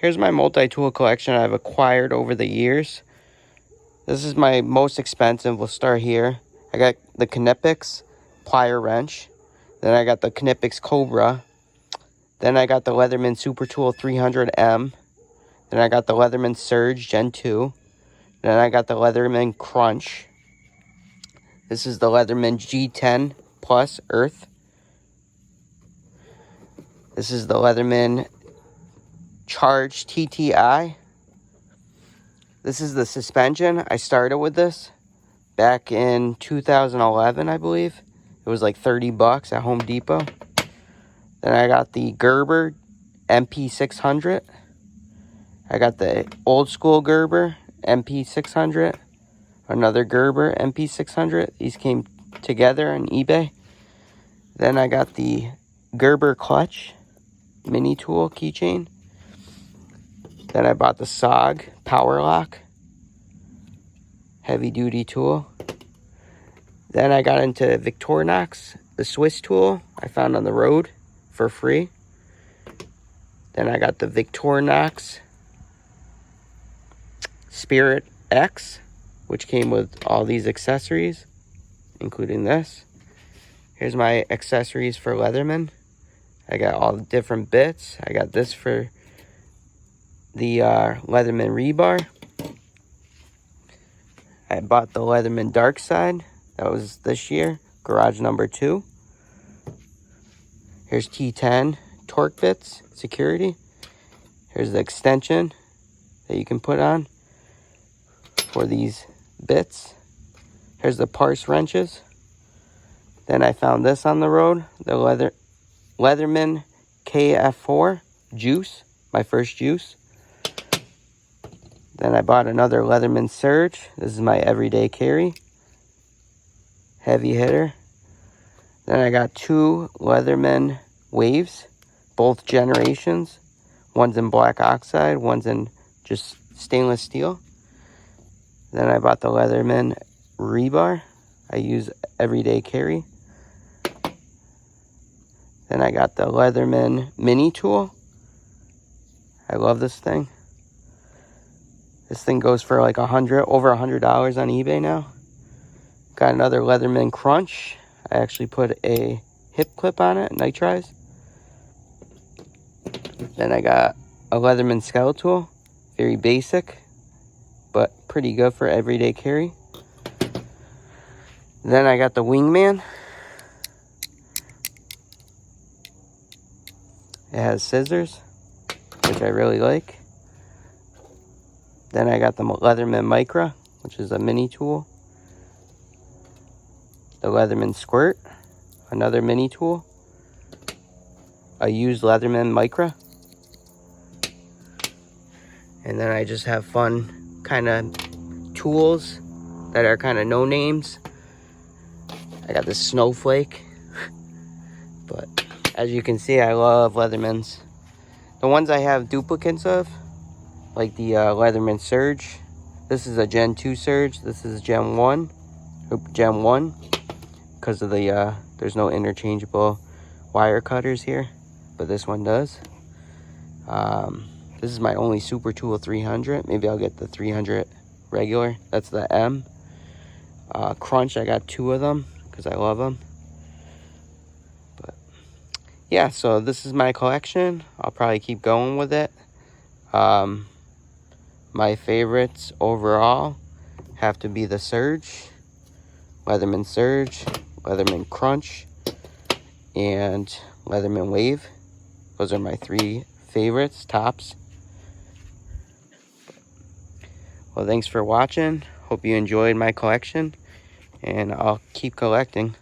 Here's my multi-tool collection I've acquired over the years. This is my most expensive. We'll start here. I got the Knipex plier wrench. Then I got the Knipex Cobra. Then I got the Leatherman Super Tool 300M. Then I got the Leatherman Surge Gen 2. Then I got the Leatherman Crunch. This is the Leatherman G10 Plus Earth. This is the Leatherman Charge TTI. This is the suspension. I started with this back in 2011, I believe. It was like 30 bucks at Home Depot. Then I got the Gerber Mp600. I got the old school Gerber Mp600. Another Gerber Mp600. These came together on eBay. Then I got the Gerber Clutch mini tool keychain. Then I bought the SOG Power Lock heavy duty tool. Then I got into Victorinox, the Swiss tool I found on the road for free. Then I got the Victorinox Spirit X, which came with all these accessories, including this. Here's my accessories for Leatherman. I got all the different bits. I got this for the Leatherman rebar. I bought the Leatherman Dark Side. That was this year. Garage number 2. Here's T10 torque bits, security. Here's the extension that you can put on for these bits. Here's the parse wrenches. Then I found this on the road, the Leatherman KF4 Juice, my first juice. Then I bought another Leatherman Surge. This is my everyday carry. Heavy hitter. Then I got 2 Leatherman Waves, both generations. One's in black oxide, one's in just stainless steel. Then I bought the Leatherman Rebar. I use everyday carry. Then I got the Leatherman Mini Tool. I love this thing. This thing goes for like over $100 on eBay now. Got another Leatherman Crunch. I actually put a hip clip on it, nitrized. Then I got a Leatherman Skeletal. Very basic, but pretty good for everyday carry. Then I got the Wingman. It has scissors, which I really like. Then I got the Leatherman Micra, which is a mini tool. The Leatherman Squirt, another mini tool. A used Leatherman Micra. And then I just have fun kind of tools that are kind of no names. I got this Snowflake. But as you can see, I love Leathermans. The ones I have duplicates of, like the Leatherman Surge. This is a Gen 2 Surge. This is Gen 1. Gen 1. Because of the, there's no interchangeable wire cutters here. But this one does. This is my only Super Tool 300. Maybe I'll get the 300 regular. That's the M. Crunch, I got 2 of them because I love them. But yeah, so this is my collection. I'll probably keep going with it. My favorites overall have to be the Surge, Leatherman Surge, Leatherman Crunch, and Leatherman Wave. Those are my 3 favorites, tops. Well, thanks for watching. Hope you enjoyed my collection, and I'll keep collecting.